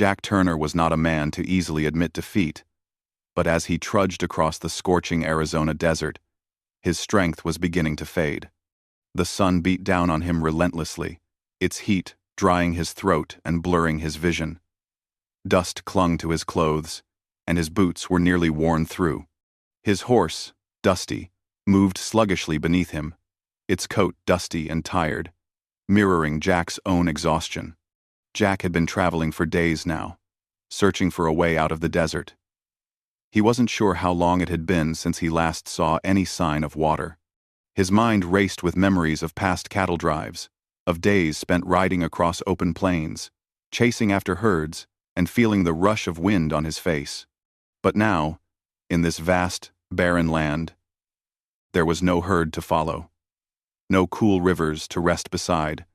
Jack Turner was not a man to easily admit defeat, but as he trudged across the scorching Arizona desert, his strength was beginning to fade. The sun beat down on him relentlessly, its heat drying his throat and blurring his vision. Dust clung to his clothes, and his boots were nearly worn through. His horse, Dusty, moved sluggishly beneath him, its coat dusty and tired, mirroring Jack's own exhaustion. Jack had been traveling for days now, searching for a way out of the desert. He wasn't sure how long it had been since he last saw any sign of water. His mind raced with memories of past cattle drives, of days spent riding across open plains, chasing after herds, and feeling the rush of wind on his face. But now, in this vast, barren land, there was no herd to follow, no cool rivers to rest beside,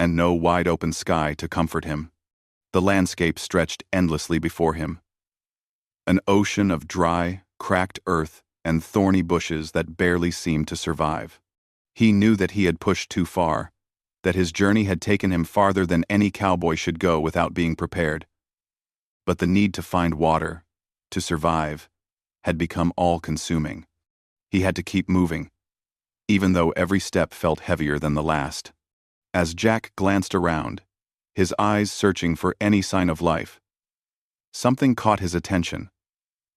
and no wide-open sky to comfort him. The landscape stretched endlessly before him. An ocean of dry, cracked earth and thorny bushes that barely seemed to survive. He knew that he had pushed too far, that his journey had taken him farther than any cowboy should go without being prepared. But the need to find water, to survive, had become all-consuming. He had to keep moving, even though every step felt heavier than the last. As Jack glanced around, his eyes searching for any sign of life, something caught his attention.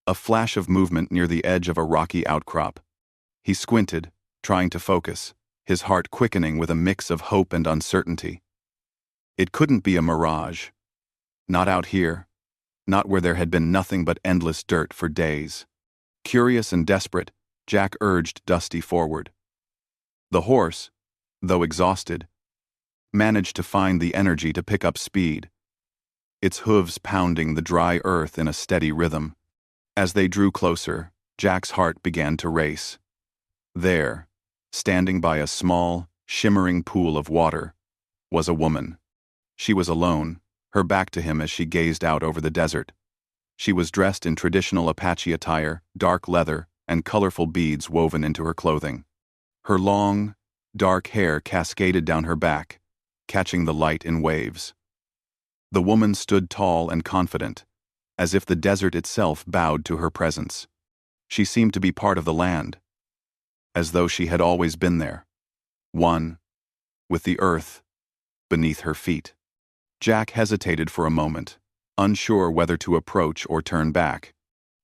A flash of movement near the edge of a rocky outcrop. He squinted, trying to focus, his heart quickening with a mix of hope and uncertainty. It couldn't be a mirage. Not out here, not where there had been nothing but endless dirt for days. Curious and desperate, Jack urged Dusty forward. The horse, though exhausted, managed to find the energy to pick up speed, its hooves pounding the dry earth in a steady rhythm. As they drew closer, Jack's heart began to race. There, standing by a small, shimmering pool of water, was a woman. She was alone, her back to him as she gazed out over the desert. She was dressed in traditional Apache attire, dark leather, and colorful beads woven into her clothing. Her long, dark hair cascaded down her back, catching the light in waves. The woman stood tall and confident, as if the desert itself bowed to her presence. She seemed to be part of the land, as though she had always been there, one with the earth beneath her feet. Jack hesitated for a moment, unsure whether to approach or turn back.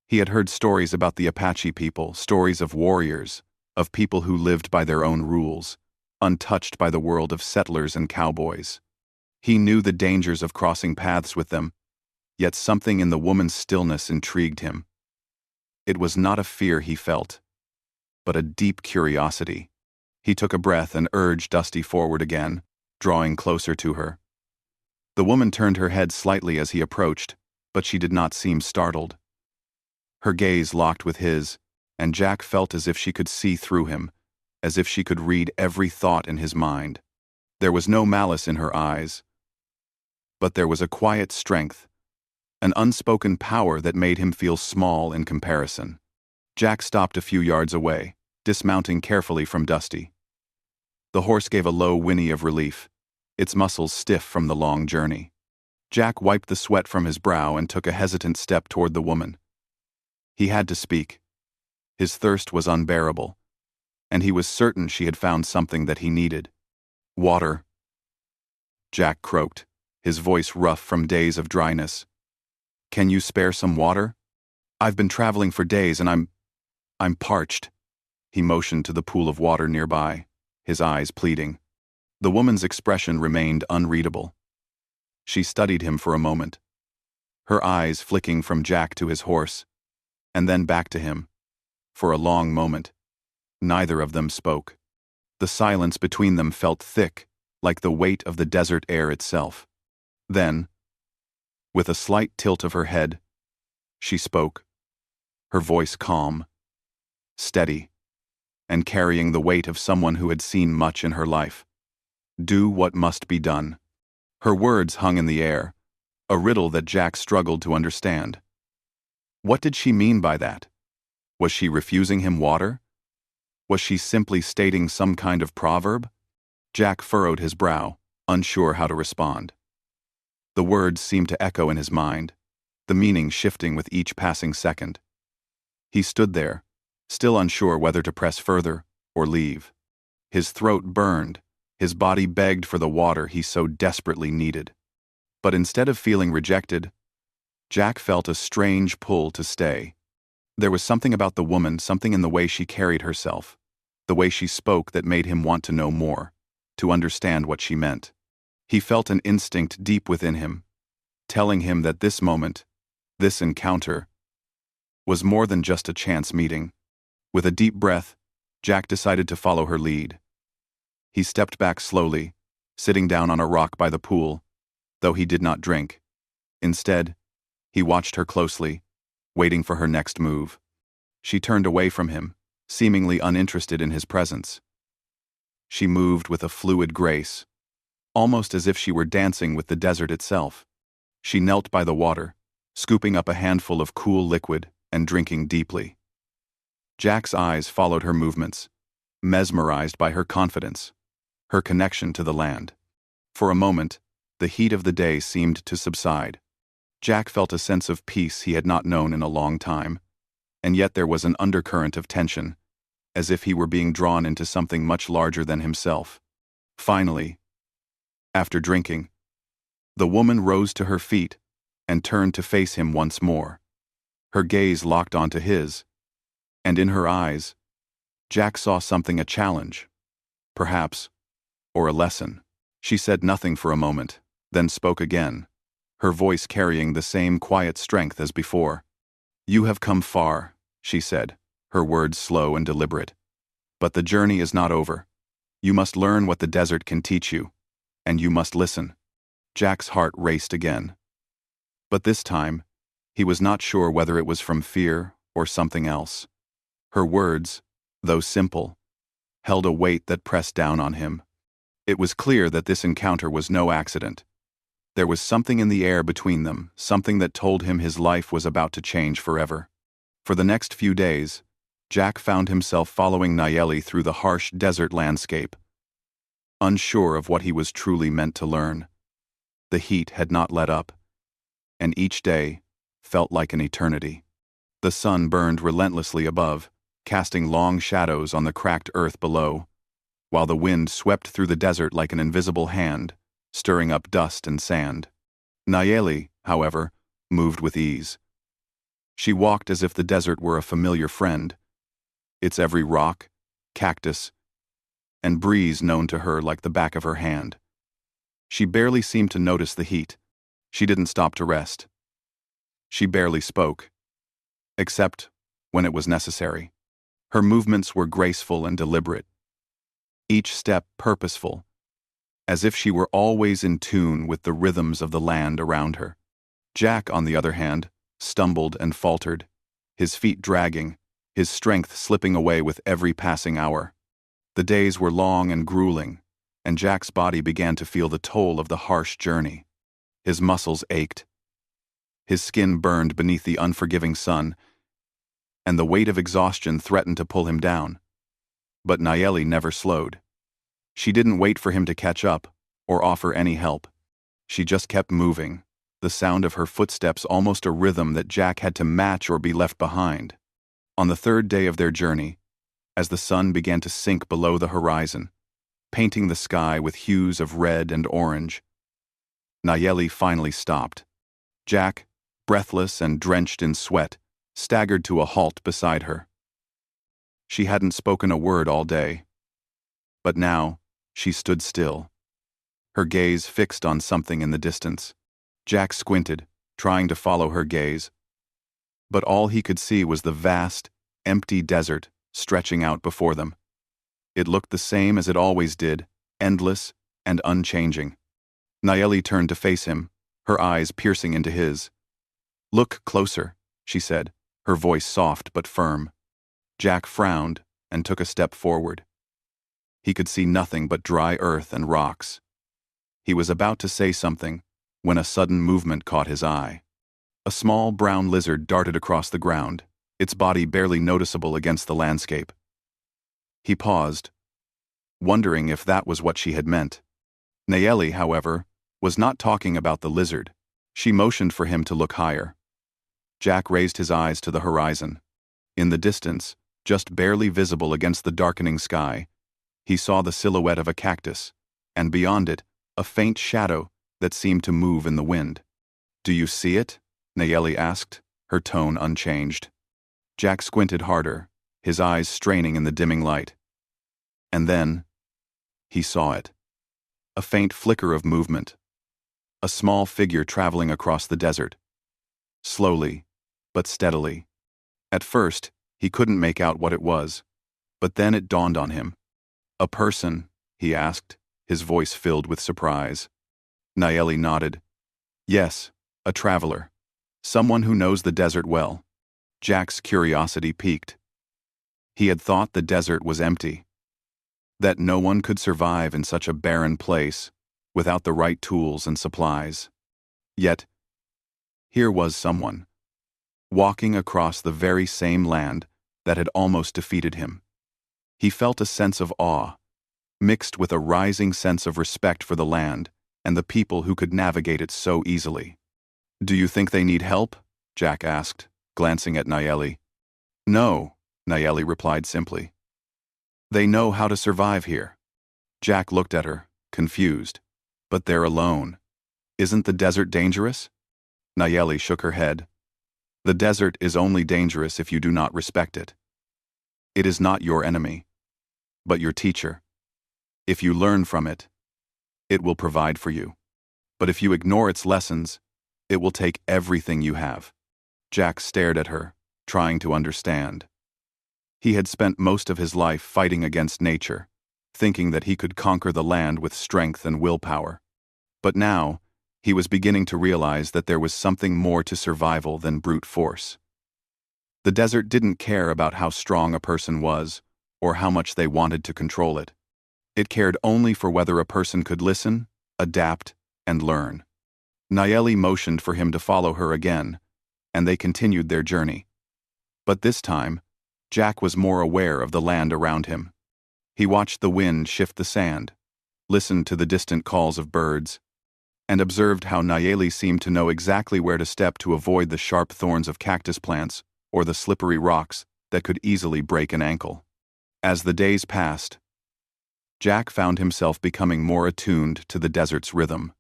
He had heard stories about the Apache people, stories of warriors, of people who lived by their own rules, untouched by the world of settlers and cowboys. He knew the dangers of crossing paths with them, yet something in the woman's stillness intrigued him. It was not a fear he felt, but a deep curiosity. He took a breath and urged Dusty forward again, drawing closer to her. The woman turned her head slightly as he approached, but she did not seem startled. Her gaze locked with his, and Jack felt as if she could see through him, as if she could read every thought in his mind. There was no malice in her eyes, but there was a quiet strength, an unspoken power that made him feel small in comparison. Jack stopped a few yards away, dismounting carefully from Dusty. The horse gave a low whinny of relief, its muscles stiff from the long journey. Jack wiped the sweat from his brow and took a hesitant step toward the woman. He had to speak. His thirst was unbearable, and he was certain she had found something that he needed. Water. Jack croaked, his voice rough from days of dryness. Can you spare some water? I've been traveling for days and I'm parched. He motioned to the pool of water nearby, his eyes pleading. The woman's expression remained unreadable. She studied him for a moment, her eyes flicking from Jack to his horse, and then back to him. For a long moment, neither of them spoke. The silence between them felt thick, like the weight of the desert air itself. Then, with a slight tilt of her head, she spoke, her voice calm, steady, and carrying the weight of someone who had seen much in her life. Do what must be done. Her words hung in the air, a riddle that Jack struggled to understand. What did she mean by that? Was she refusing him water? Was she simply stating some kind of proverb? Jack furrowed his brow, unsure how to respond. The words seemed to echo in his mind, the meaning shifting with each passing second. He stood there, still unsure whether to press further or leave. His throat burned, his body begged for the water he so desperately needed. But instead of feeling rejected, Jack felt a strange pull to stay. There was something about the woman, something in the way she carried herself, the way she spoke that made him want to know more, to understand what she meant. He felt an instinct deep within him, telling him that this moment, this encounter, was more than just a chance meeting. With a deep breath, Jack decided to follow her lead. He stepped back slowly, sitting down on a rock by the pool, though he did not drink. Instead, he watched her closely, waiting for her next move. She turned away from him, seemingly uninterested in his presence. She moved with a fluid grace, almost as if she were dancing with the desert itself. She knelt by the water, scooping up a handful of cool liquid and drinking deeply. Jack's eyes followed her movements, mesmerized by her confidence, her connection to the land. For a moment, the heat of the day seemed to subside. Jack felt a sense of peace he had not known in a long time, and yet there was an undercurrent of tension, as if he were being drawn into something much larger than himself. Finally, after drinking, the woman rose to her feet and turned to face him once more. Her gaze locked onto his, and in her eyes, Jack saw something, a challenge, perhaps, or a lesson. She said nothing for a moment, then spoke again, her voice carrying the same quiet strength as before. "You have come far," she said, her words slow and deliberate. "But the journey is not over. You must learn what the desert can teach you, and you must listen." Jack's heart raced again. But this time, he was not sure whether it was from fear or something else. Her words, though simple, held a weight that pressed down on him. It was clear that this encounter was no accident. There was something in the air between them, something that told him his life was about to change forever. For the next few days, Jack found himself following Nayeli through the harsh desert landscape, unsure of what he was truly meant to learn. The heat had not let up, and each day felt like an eternity. The sun burned relentlessly above, casting long shadows on the cracked earth below, while the wind swept through the desert like an invisible hand, stirring up dust and sand. Nayeli, however, moved with ease. She walked as if the desert were a familiar friend, its every rock, cactus, and breeze known to her like the back of her hand. She barely seemed to notice the heat. She didn't stop to rest. She barely spoke, except when it was necessary. Her movements were graceful and deliberate, each step purposeful, as if she were always in tune with the rhythms of the land around her. Jack, on the other hand, stumbled and faltered, his feet dragging, his strength slipping away with every passing hour. The days were long and grueling, and Jack's body began to feel the toll of the harsh journey. His muscles ached. His skin burned beneath the unforgiving sun, and the weight of exhaustion threatened to pull him down. But Nayeli never slowed. She didn't wait for him to catch up or offer any help. She just kept moving, the sound of her footsteps almost a rhythm that Jack had to match or be left behind. On the third day of their journey, as the sun began to sink below the horizon, painting the sky with hues of red and orange, Nayeli finally stopped. Jack, breathless and drenched in sweat, staggered to a halt beside her. She hadn't spoken a word all day, but now she stood still, her gaze fixed on something in the distance. Jack squinted, trying to follow her gaze, but all he could see was the vast, empty desert stretching out before them. It looked the same as it always did, endless and unchanging. Nayeli turned to face him, her eyes piercing into his. "Look closer," she said, her voice soft but firm. Jack frowned and took a step forward. He could see nothing but dry earth and rocks. He was about to say something when a sudden movement caught his eye. A small brown lizard darted across the ground, its body barely noticeable against the landscape. He paused, wondering if that was what she had meant. Nayeli, however, was not talking about the lizard. She motioned for him to look higher. Jack raised his eyes to the horizon. In the distance, just barely visible against the darkening sky, he saw the silhouette of a cactus, and beyond it, a faint shadow that seemed to move in the wind. "Do you see it?" Nayeli asked, her tone unchanged. Jack squinted harder, his eyes straining in the dimming light. And then, he saw it. A faint flicker of movement. A small figure traveling across the desert. Slowly, but steadily. At first, he couldn't make out what it was, but then it dawned on him. "A person?" he asked, his voice filled with surprise. Nayeli nodded. "Yes, a traveler. Someone who knows the desert well." Jack's curiosity piqued. He had thought the desert was empty, that no one could survive in such a barren place without the right tools and supplies. Yet, here was someone, walking across the very same land that had almost defeated him. He felt a sense of awe, mixed with a rising sense of respect for the land and the people who could navigate it so easily. "Do you think they need help?" Jack asked, glancing at Nayeli. "No," Nayeli replied simply. "They know how to survive here." Jack looked at her, confused. "But they're alone. Isn't the desert dangerous?" Nayeli shook her head. "The desert is only dangerous if you do not respect it. It is not your enemy, but your teacher. If you learn from it, it will provide for you. But if you ignore its lessons, it will take everything you have." Jack stared at her, trying to understand. He had spent most of his life fighting against nature, thinking that he could conquer the land with strength and willpower. But now, he was beginning to realize that there was something more to survival than brute force. The desert didn't care about how strong a person was, or how much they wanted to control it. It cared only for whether a person could listen, adapt, and learn. Nayeli motioned for him to follow her again, and they continued their journey. But this time, Jack was more aware of the land around him. He watched the wind shift the sand, listened to the distant calls of birds, and observed how Nayeli seemed to know exactly where to step to avoid the sharp thorns of cactus plants or the slippery rocks that could easily break an ankle. As the days passed, Jack found himself becoming more attuned to the desert's rhythm.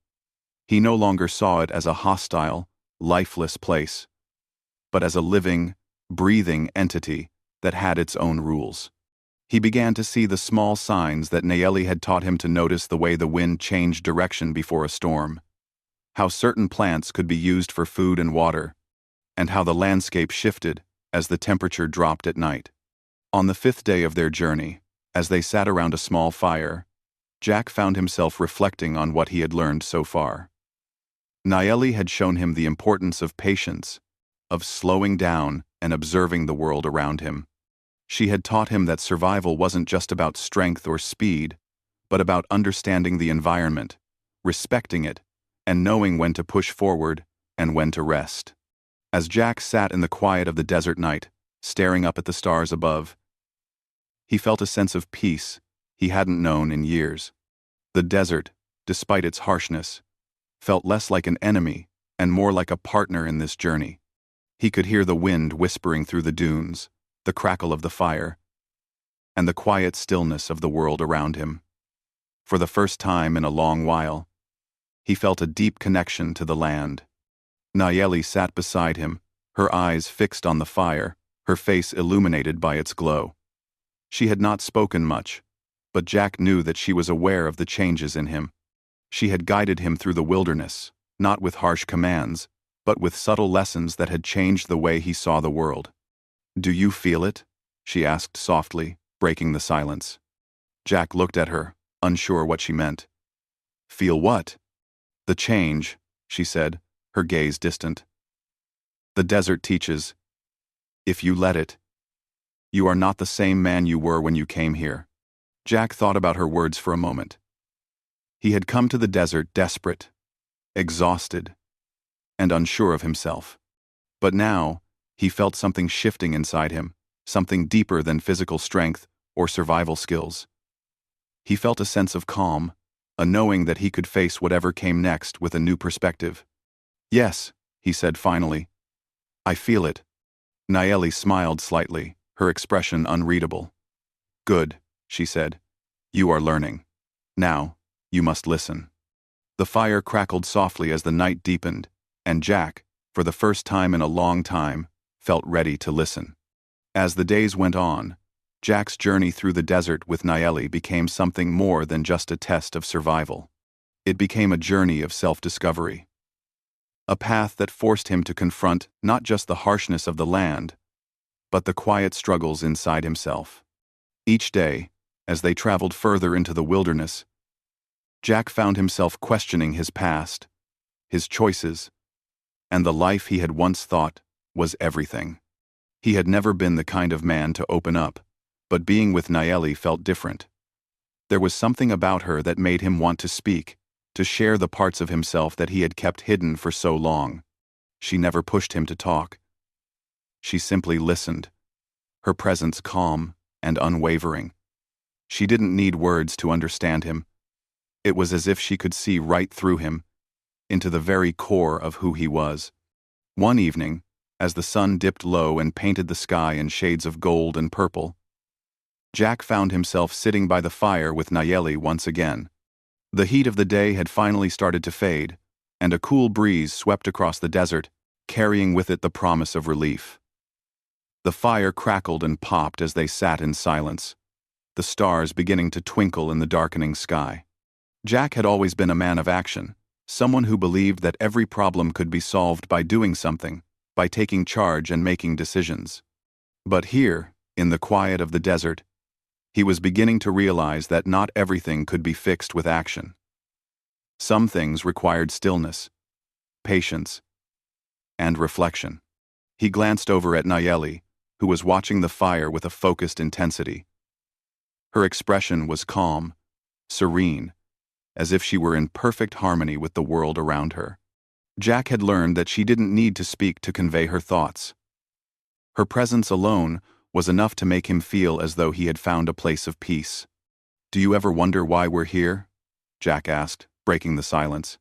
He no longer saw it as a hostile, lifeless place, but as a living, breathing entity that had its own rules. He began to see the small signs that Nayeli had taught him to notice: the way the wind changed direction before a storm, how certain plants could be used for food and water, and how the landscape shifted as the temperature dropped at night. On the 5th day of their journey, as they sat around a small fire, Jack found himself reflecting on what he had learned so far. Nayeli had shown him the importance of patience, of slowing down and observing the world around him. She had taught him that survival wasn't just about strength or speed, but about understanding the environment, respecting it, and knowing when to push forward and when to rest. As Jack sat in the quiet of the desert night, staring up at the stars above, he felt a sense of peace he hadn't known in years. The desert, despite its harshness, felt less like an enemy and more like a partner in this journey. He could hear the wind whispering through the dunes, the crackle of the fire, and the quiet stillness of the world around him. For the first time in a long while, he felt a deep connection to the land. Nayeli sat beside him, her eyes fixed on the fire, her face illuminated by its glow. She had not spoken much, but Jack knew that she was aware of the changes in him. She had guided him through the wilderness, not with harsh commands, but with subtle lessons that had changed the way he saw the world. "Do you feel it?" she asked softly, breaking the silence. Jack looked at her, unsure what she meant. "Feel what?" "The change," she said, her gaze distant. "The desert teaches, if you let it, you are not the same man you were when you came here." Jack thought about her words for a moment. He had come to the desert desperate, exhausted, and unsure of himself. But now, he felt something shifting inside him, something deeper than physical strength or survival skills. He felt a sense of calm, a knowing that he could face whatever came next with a new perspective. Yes, he said finally. I feel it. Nayeli smiled slightly, her expression unreadable. Good, she said. You are learning. Now, you must listen. The fire crackled softly as the night deepened, and Jack, for the first time in a long time, felt ready to listen. As the days went on, Jack's journey through the desert with Nayeli became something more than just a test of survival. It became a journey of self-discovery. A path that forced him to confront not just the harshness of the land, but the quiet struggles inside himself. Each day, as they traveled further into the wilderness, Jack found himself questioning his past, his choices, and the life he had once thought was everything. He had never been the kind of man to open up, but being with Nayeli felt different. There was something about her that made him want to speak, to share the parts of himself that he had kept hidden for so long. She never pushed him to talk. She simply listened, her presence calm and unwavering. She didn't need words to understand him. It was as if she could see right through him, into the very core of who he was. One evening, as the sun dipped low and painted the sky in shades of gold and purple, Jack found himself sitting by the fire with Nayeli once again. The heat of the day had finally started to fade, and a cool breeze swept across the desert, carrying with it the promise of relief. The fire crackled and popped as they sat in silence, the stars beginning to twinkle in the darkening sky. Jack had always been a man of action, someone who believed that every problem could be solved by doing something, by taking charge and making decisions. But here, in the quiet of the desert, he was beginning to realize that not everything could be fixed with action. Some things required stillness, patience, and reflection. He glanced over at Nayeli, who was watching the fire with a focused intensity. Her expression was calm, serene, as if she were in perfect harmony with the world around her. Jack had learned that she didn't need to speak to convey her thoughts. Her presence alone was enough to make him feel as though he had found a place of peace. "Do you ever wonder why we're here?" Jack asked, breaking the silence.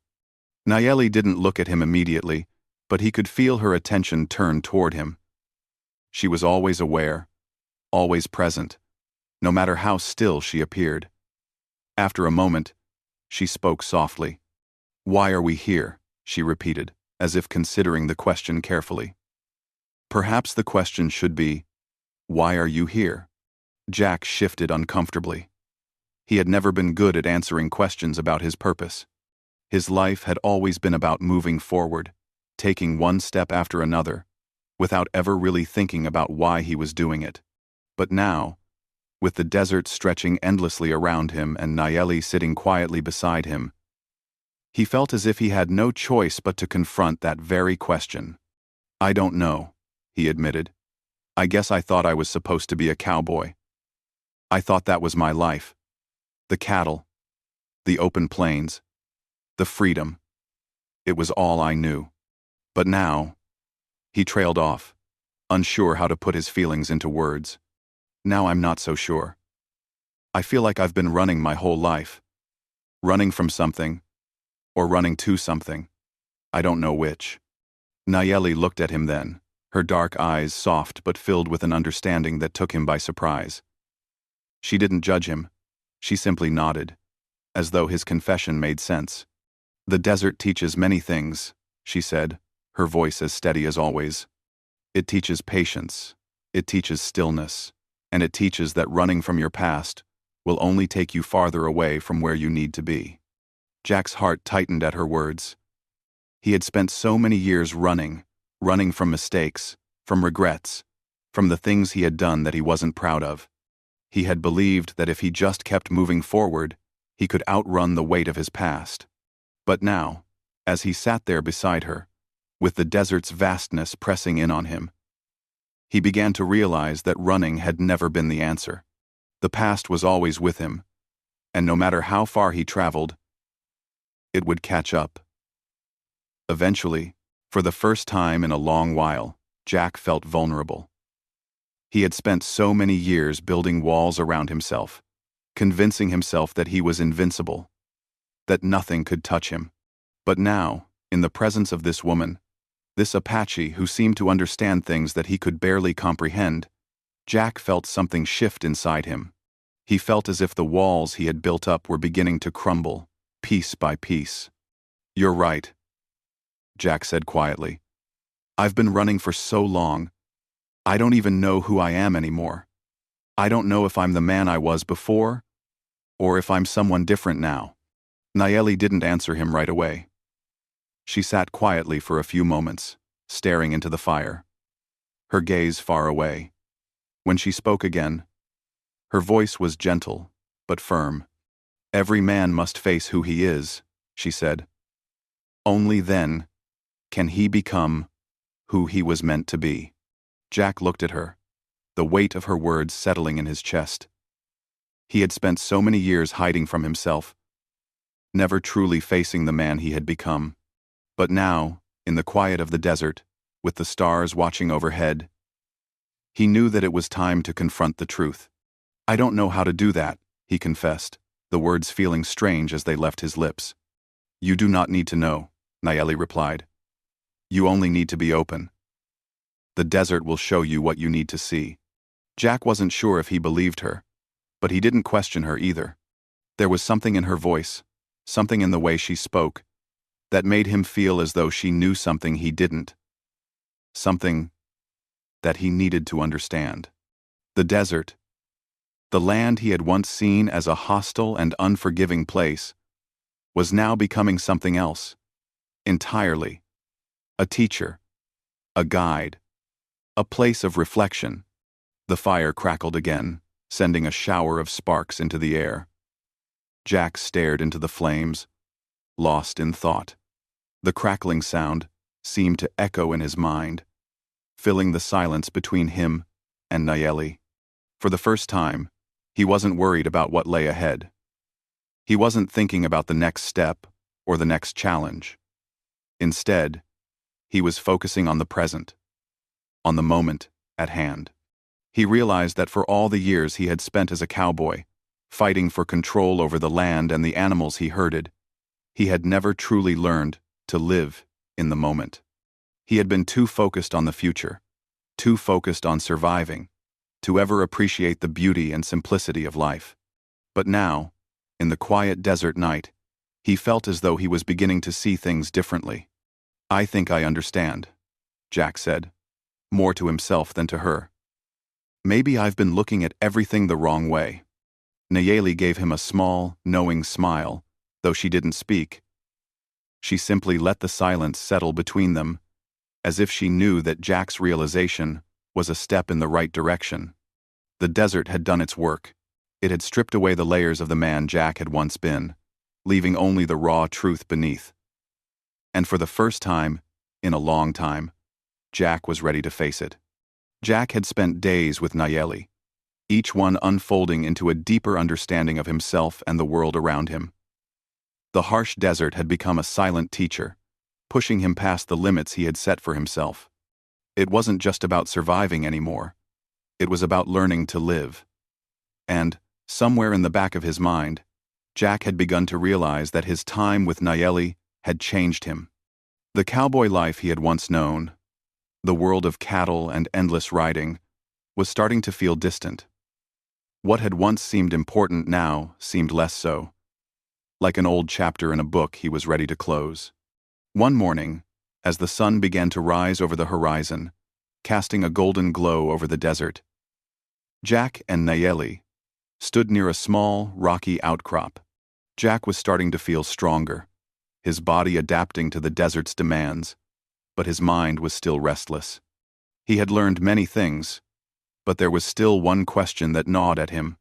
Nayeli didn't look at him immediately, but he could feel her attention turn toward him. She was always aware, always present, no matter how still she appeared. After a moment, she spoke softly. "Why are we here?" she repeated, as if considering the question carefully. Perhaps the question should be, "Why are you here?" Jack shifted uncomfortably. He had never been good at answering questions about his purpose. His life had always been about moving forward, taking one step after another, without ever really thinking about why he was doing it. But now, with the desert stretching endlessly around him and Nayeli sitting quietly beside him, he felt as if he had no choice but to confront that very question. "I don't know," he admitted. "I guess I thought I was supposed to be a cowboy. I thought that was my life. The cattle, the open plains, the freedom. It was all I knew. But now..." He trailed off, unsure how to put his feelings into words. "Now I'm not so sure. I feel like I've been running my whole life. Running from something, or running to something. I don't know which." Nayeli looked at him then, her dark eyes soft but filled with an understanding that took him by surprise. She didn't judge him. She simply nodded, as though his confession made sense. "The desert teaches many things," she said, her voice as steady as always. "It teaches patience, it teaches stillness, and it teaches that running from your past will only take you farther away from where you need to be." Jack's heart tightened at her words. He had spent so many years running from mistakes, from regrets, from the things he had done that he wasn't proud of. He had believed that if he just kept moving forward, he could outrun the weight of his past. But now, as he sat there beside her, with the desert's vastness pressing in on him, he began to realize that running had never been the answer. The past was always with him, and no matter how far he traveled, it would catch up. Eventually, for the first time in a long while, Jack felt vulnerable. He had spent so many years building walls around himself, convincing himself that he was invincible, that nothing could touch him. But now, In the presence of this woman, this Apache who seemed to understand things that he could barely comprehend, Jack felt something shift inside him. He felt as if the walls he had built up were beginning to crumble, piece by piece. "You're right," Jack said quietly. "I've been running for so long. I don't even know who I am anymore. I don't know if I'm the man I was before, or if I'm someone different now." Nayeli didn't answer him right away. She sat quietly for a few moments, staring into the fire, her gaze far away. When she spoke again, her voice was gentle, but firm. "Every man must face who he is," she said. "Only then can he become who he was meant to be." Jack looked at her, the weight of her words settling in his chest. He had spent so many years hiding from himself, never truly facing the man he had become. But now, in the quiet of the desert, with the stars watching overhead, he knew that it was time to confront the truth. "I don't know how to do that," he confessed, the words feeling strange as they left his lips. "You do not need to know," Nayeli replied. "You only need to be open. The desert will show you what you need to see." Jack wasn't sure if he believed her, but he didn't question her either. There was something in her voice, something in the way she spoke, that made him feel as though she knew something he didn't. Something that he needed to understand. The desert, the land he had once seen as a hostile and unforgiving place, was now becoming something else, entirely. A teacher, a guide, a place of reflection. The fire crackled again, sending a shower of sparks into the air. Jack stared into the flames, lost in thought. The crackling sound seemed to echo in his mind, filling the silence between him and Nayeli. For the first time, he wasn't worried about what lay ahead. He wasn't thinking about the next step or the next challenge. Instead, he was focusing on the present, on the moment at hand. He realized that for all the years he had spent as a cowboy, fighting for control over the land and the animals he herded, he had never truly learned to live in the moment. He had been too focused on the future, too focused on surviving, to ever appreciate the beauty and simplicity of life. But now, in the quiet desert night, he felt as though he was beginning to see things differently. "I think I understand," Jack said, more to himself than to her. "Maybe I've been looking at everything the wrong way." Nayeli gave him a small, knowing smile, though she didn't speak. She simply let the silence settle between them, as if she knew that Jack's realization was a step in the right direction. The desert had done its work. It had stripped away the layers of the man Jack had once been, leaving only the raw truth beneath. And for the first time, in a long time, Jack was ready to face it. Jack had spent days with Nayeli, each one unfolding into a deeper understanding of himself and the world around him. The harsh desert had become a silent teacher, pushing him past the limits he had set for himself. It wasn't just about surviving anymore. It was about learning to live. And, somewhere in the back of his mind, Jack had begun to realize that his time with Nayeli had changed him. The cowboy life he had once known, the world of cattle and endless riding, was starting to feel distant. What had once seemed important now seemed less so, like an old chapter in a book he was ready to close. One morning, as the sun began to rise over the horizon, casting a golden glow over the desert, Jack and Nayeli stood near a small, rocky outcrop. Jack was starting to feel stronger, his body adapting to the desert's demands, but his mind was still restless. He had learned many things, but there was still one question that gnawed at him,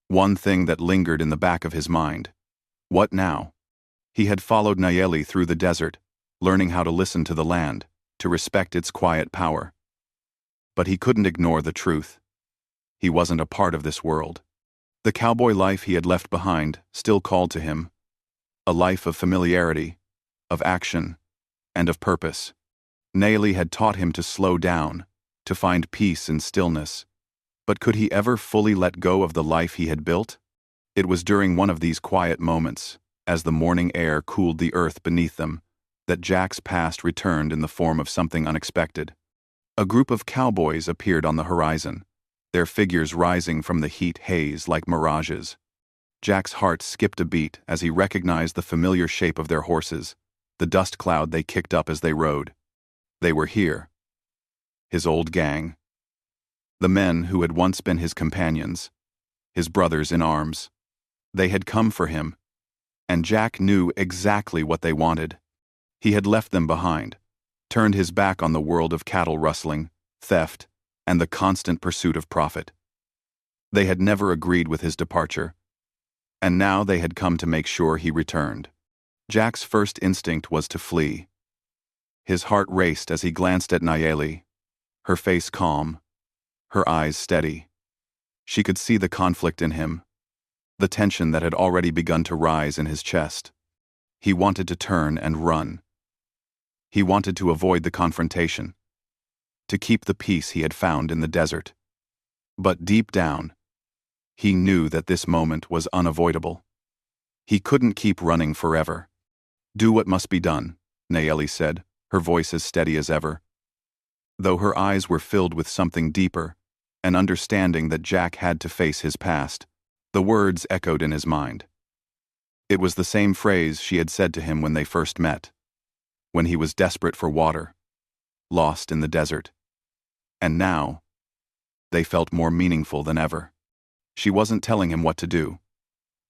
one thing that lingered in the back of his mind. What now? He had followed Nayeli through the desert, learning how to listen to the land, to respect its quiet power. But he couldn't ignore the truth. He wasn't a part of this world. The cowboy life he had left behind still called to him, a life of familiarity, of action, and of purpose. Nayeli had taught him to slow down, to find peace in stillness. But could he ever fully let go of the life he had built? It was during one of these quiet moments, as the morning air cooled the earth beneath them, that Jack's past returned in the form of something unexpected. A group of cowboys appeared on the horizon, their figures rising from the heat haze like mirages. Jack's heart skipped a beat as he recognized the familiar shape of their horses, the dust cloud they kicked up as they rode. They were here. His old gang. The men who had once been his companions, his brothers in arms. They had come for him, and Jack knew exactly what they wanted. He had left them behind, turned his back on the world of cattle rustling, theft, and the constant pursuit of profit. They had never agreed with his departure, and now they had come to make sure he returned. Jack's first instinct was to flee. His heart raced as he glanced at Nayeli, her face calm, her eyes steady. She could see the conflict in him, the tension that had already begun to rise in his chest. He wanted to turn and run. He wanted to avoid the confrontation, to keep the peace he had found in the desert. But deep down, he knew that this moment was unavoidable. He couldn't keep running forever. "Do what must be done," Nayeli said, her voice as steady as ever. Though her eyes were filled with something deeper, an understanding that Jack had to face his past, the words echoed in his mind. It was the same phrase she had said to him when they first met, when he was desperate for water, lost in the desert. And now, they felt more meaningful than ever. She wasn't telling him what to do.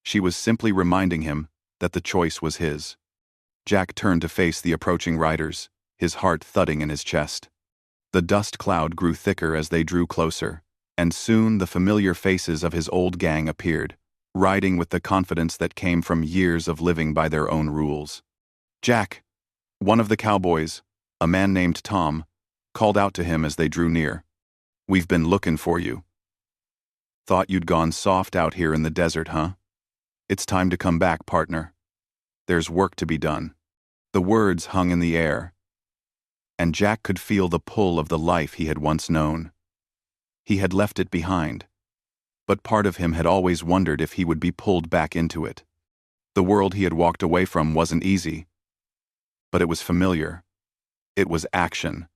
She was simply reminding him that the choice was his. Jack turned to face the approaching riders, his heart thudding in his chest. The dust cloud grew thicker as they drew closer, and soon the familiar faces of his old gang appeared, riding with the confidence that came from years of living by their own rules. "Jack!" One of the cowboys, a man named Tom, called out to him as they drew near. "We've been looking for you." "Thought you'd gone soft out here in the desert, huh? It's time to come back, partner. There's work to be done." The words hung in the air, and Jack could feel the pull of the life he had once known. He had left it behind, but part of him had always wondered if he would be pulled back into it. The world he had walked away from wasn't easy, but it was familiar. It was action.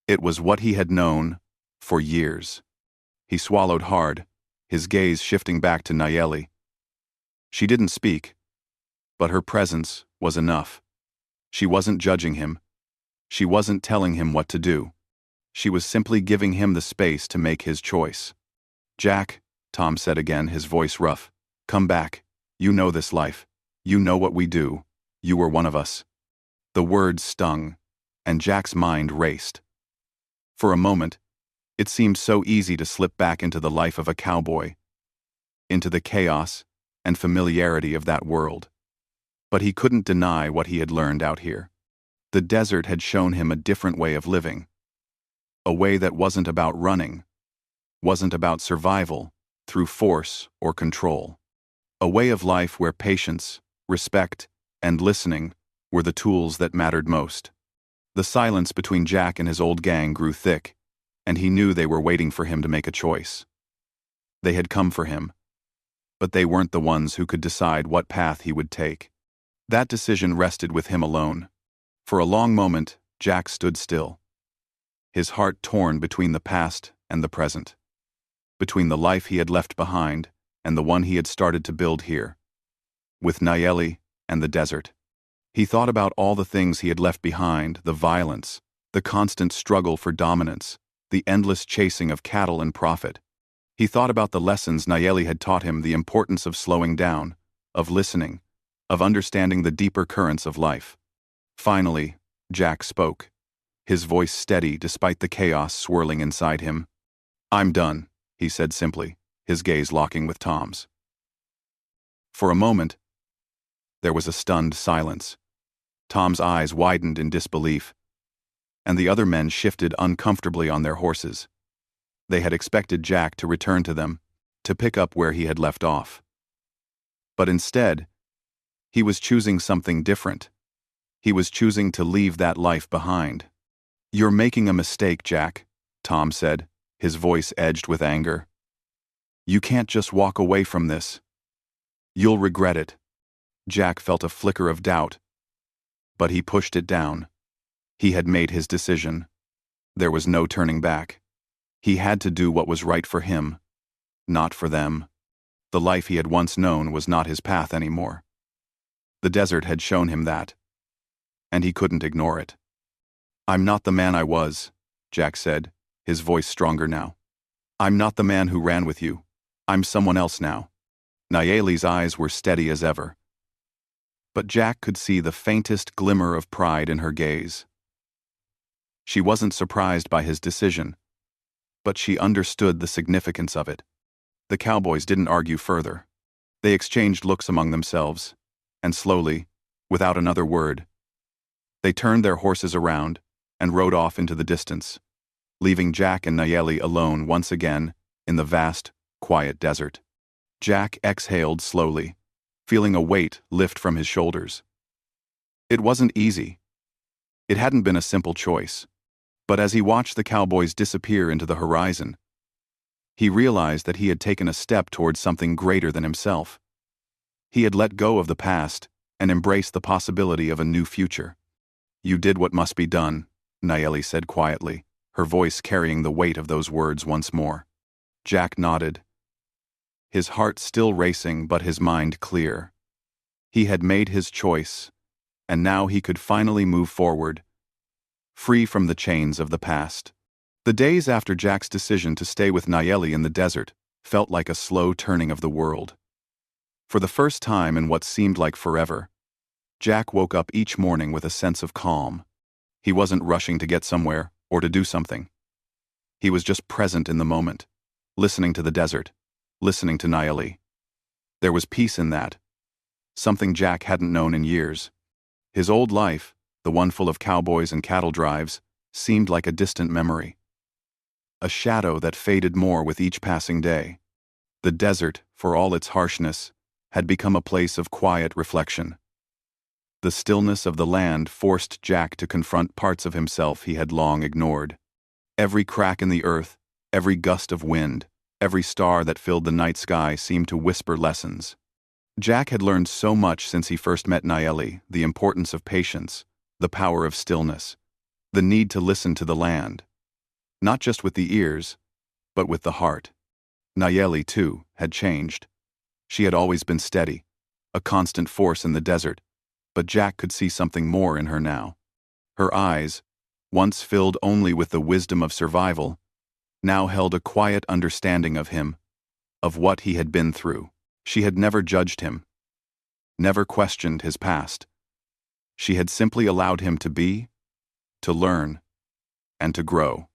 It was what he had known for years. He swallowed hard, his gaze shifting back to Nayeli. She didn't speak, but her presence was enough. She wasn't judging him. She wasn't telling him what to do. She was simply giving him the space to make his choice. "Jack," Tom said again, his voice rough, "come back. You know this life. You know what we do. You were one of us." The words stung, and Jack's mind raced. For a moment, it seemed so easy to slip back into the life of a cowboy, into the chaos and familiarity of that world. But he couldn't deny what he had learned out here. The desert had shown him a different way of living, a way that wasn't about running, wasn't about survival through force or control, a way of life where patience, respect, and listening were the tools that mattered most. The silence between Jack and his old gang grew thick, and he knew they were waiting for him to make a choice. They had come for him, but they weren't the ones who could decide what path he would take. That decision rested with him alone. For a long moment, Jack stood still, his heart torn between the past and the present, between the life he had left behind and the one he had started to build here, with Nayeli and the desert. He thought about all the things he had left behind, the violence, the constant struggle for dominance, the endless chasing of cattle and profit. He thought about the lessons Nayeli had taught him, the importance of slowing down, of listening, of understanding the deeper currents of life. Finally, Jack spoke, his voice steady despite the chaos swirling inside him. "I'm done," he said simply, his gaze locking with Tom's. For a moment, there was a stunned silence. Tom's eyes widened in disbelief, and the other men shifted uncomfortably on their horses. They had expected Jack to return to them, to pick up where he had left off. But instead, he was choosing something different. He was choosing to leave that life behind. "You're making a mistake, Jack," Tom said, his voice edged with anger. "You can't just walk away from this. You'll regret it." Jack felt a flicker of doubt, But he pushed it down. He had made his decision. There was no turning back. He had to do what was right for him, not for them. The life he had once known was not his path anymore. The desert had shown him that, and he couldn't ignore it. "I'm not the man I was," Jack said, his voice stronger now. "I'm not the man who ran with you. I'm someone else now." Nayeli's eyes were steady as ever, but Jack could see the faintest glimmer of pride in her gaze. She wasn't surprised by his decision, but she understood the significance of it. The cowboys didn't argue further. They exchanged looks among themselves, and slowly, without another word, they turned their horses around and rode off into the distance, leaving Jack and Nayeli alone once again in the vast, quiet desert. Jack exhaled slowly, feeling a weight lift from his shoulders. It wasn't easy. It hadn't been a simple choice. But as he watched the cowboys disappear into the horizon, he realized that he had taken a step towards something greater than himself. He had let go of the past and embraced the possibility of a new future. "You did what must be done," Nayeli said quietly, her voice carrying the weight of those words once more. Jack nodded, his heart still racing but his mind clear. He had made his choice, and now he could finally move forward, free from the chains of the past. The days after Jack's decision to stay with Nayeli in the desert felt like a slow turning of the world. For the first time in what seemed like forever, Jack woke up each morning with a sense of calm. He wasn't rushing to get somewhere or to do something. He was just present in the moment, listening to the desert, listening to Nayeli. There was peace in that, something Jack hadn't known in years. His old life, the one full of cowboys and cattle drives, seemed like a distant memory, a shadow that faded more with each passing day. The desert, for all its harshness, had become a place of quiet reflection. The stillness of the land forced Jack to confront parts of himself he had long ignored. Every crack in the earth, every gust of wind, every star that filled the night sky seemed to whisper lessons. Jack had learned so much since he first met Nayeli: the importance of patience, the power of stillness, the need to listen to the land, not just with the ears, but with the heart. Nayeli, too, had changed. She had always been steady, a constant force in the desert, but Jack could see something more in her now. Her eyes, once filled only with the wisdom of survival, now held a quiet understanding of him, of what he had been through. She had never judged him, never questioned his past. She had simply allowed him to be, to learn, and to grow.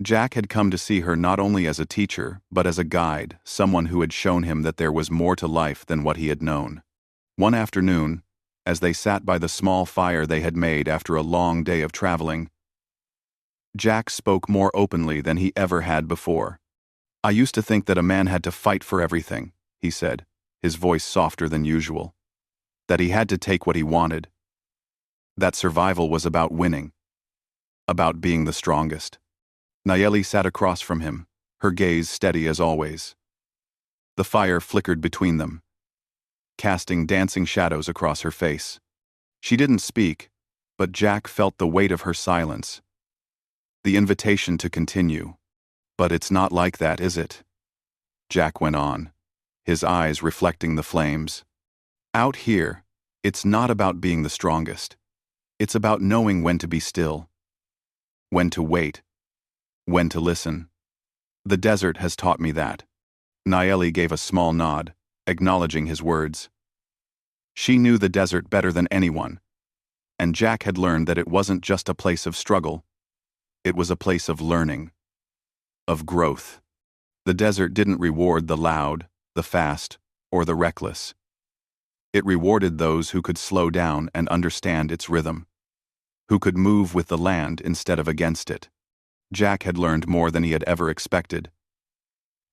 Jack had come to see her not only as a teacher, but as a guide, someone who had shown him that there was more to life than what he had known. One afternoon, as they sat by the small fire they had made after a long day of traveling, Jack spoke more openly than he ever had before. "I used to think that a man had to fight for everything," he said, his voice softer than usual. "That he had to take what he wanted. That survival was about winning, about being the strongest." Nayeli sat across from him, her gaze steady as always. The fire flickered between them, casting dancing shadows across her face. She didn't speak, but Jack felt the weight of her silence, the invitation to continue. "But it's not like that, is it?" Jack went on, his eyes reflecting the flames. "Out here, it's not about being the strongest. It's about knowing when to be still, when to wait, when to listen. The desert has taught me that." Nayeli gave a small nod, acknowledging his words. She knew the desert better than anyone, and Jack had learned that it wasn't just a place of struggle. It was a place of learning, of growth. The desert didn't reward the loud, the fast, or the reckless. It rewarded those who could slow down and understand its rhythm, who could move with the land instead of against it. Jack had learned more than he had ever expected.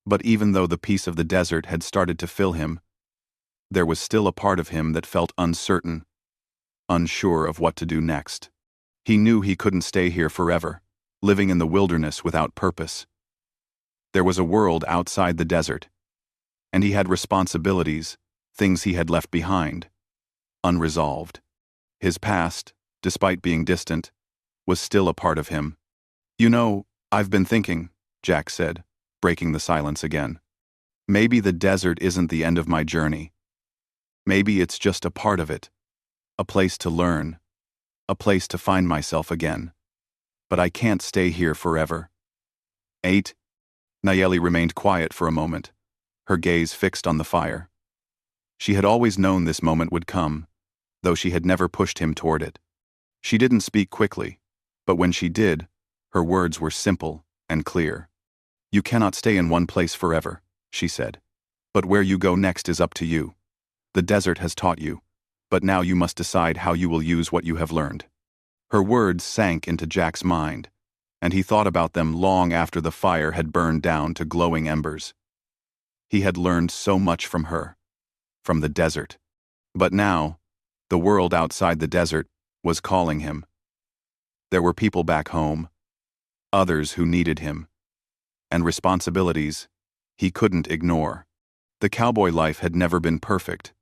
But even though the peace of the desert had started to fill him, there was still a part of him that felt uncertain, unsure of what to do next. He knew he couldn't stay here forever, living in the wilderness without purpose. There was a world outside the desert, and he had responsibilities, things he had left behind, unresolved. His past, despite being distant, was still a part of him. "You know, I've been thinking," Jack said, breaking the silence again. "Maybe the desert isn't the end of my journey. Maybe it's just a part of it. A place to learn. A place to find myself again. But I can't stay here forever." 8. Nayeli remained quiet for a moment, her gaze fixed on the fire. She had always known this moment would come, though she had never pushed him toward it. She didn't speak quickly, but when she did, her words were simple and clear. "You cannot stay in one place forever," she said. "But where you go next is up to you. The desert has taught you, but now you must decide how you will use what you have learned." Her words sank into Jack's mind, and he thought about them long after the fire had burned down to glowing embers. He had learned so much from her, from the desert. But now, the world outside the desert was calling him. There were people back home, others who needed him, and responsibilities he couldn't ignore. The cowboy life had never been perfect,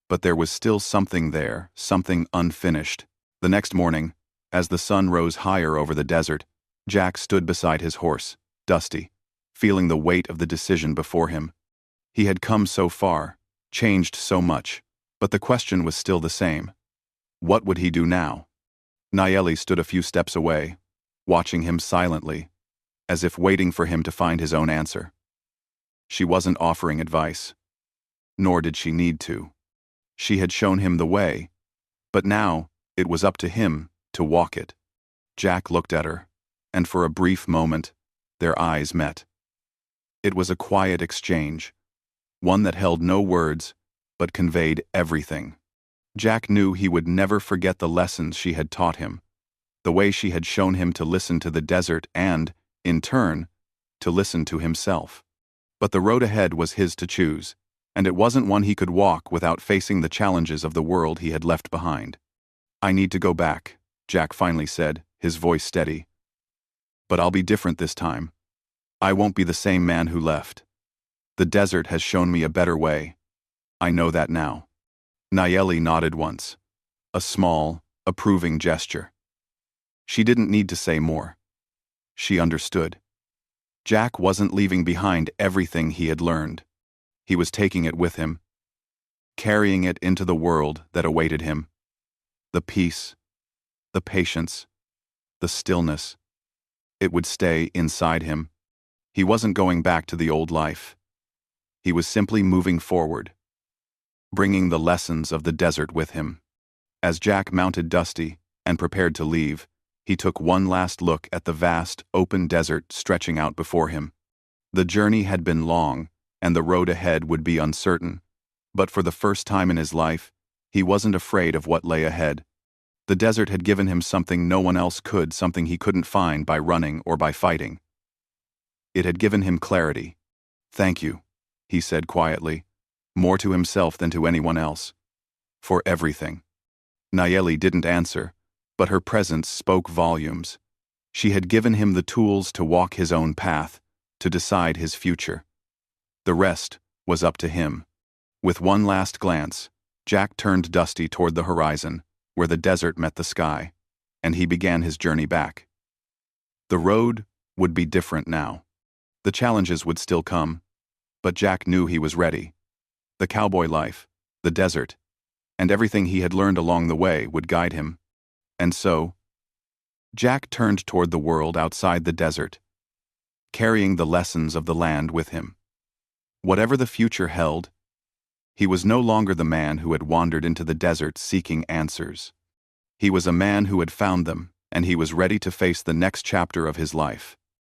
but there was still something there, something unfinished. The next morning, as the sun rose higher over the desert, Jack stood beside his horse, Dusty, feeling the weight of the decision before him. He had come so far, changed so much, but the question was still the same. What would he do now? Nayeli stood a few steps away, watching him silently, as if waiting for him to find his own answer. She wasn't offering advice, nor did she need to. She had shown him the way, but now it was up to him to walk it. Jack looked at her, and for a brief moment, their eyes met. It was a quiet exchange, one that held no words, but conveyed everything. Jack knew he would never forget the lessons she had taught him, the way she had shown him to listen to the desert and, in turn, to listen to himself. But the road ahead was his to choose, and it wasn't one he could walk without facing the challenges of the world he had left behind. "I need to go back," Jack finally said, his voice steady. "But I'll be different this time. I won't be the same man who left. The desert has shown me a better way. I know that now." Nayeli nodded once, a small, approving gesture. She didn't need to say more. She understood. Jack wasn't leaving behind everything he had learned. He was taking it with him, carrying it into the world that awaited him. The peace, the patience, the stillness. It would stay inside him. He wasn't going back to the old life. He was simply moving forward, bringing the lessons of the desert with him. As Jack mounted Dusty and prepared to leave, he took one last look at the vast, open desert stretching out before him. The journey had been long, and the road ahead would be uncertain, but for the first time in his life, he wasn't afraid of what lay ahead. The desert had given him something no one else could, something he couldn't find by running or by fighting. It had given him clarity. "Thank you," he said quietly, more to himself than to anyone else. "For everything." Nayeli didn't answer, but her presence spoke volumes. She had given him the tools to walk his own path, to decide his future. The rest was up to him. With one last glance, Jack turned Dusty toward the horizon, where the desert met the sky, and he began his journey back. The road would be different now. The challenges would still come, but Jack knew he was ready. The cowboy life, the desert, and everything he had learned along the way would guide him. And so, Jack turned toward the world outside the desert, carrying the lessons of the land with him. Whatever the future held, he was no longer the man who had wandered into the desert seeking answers. He was a man who had found them, and he was ready to face the next chapter of his life.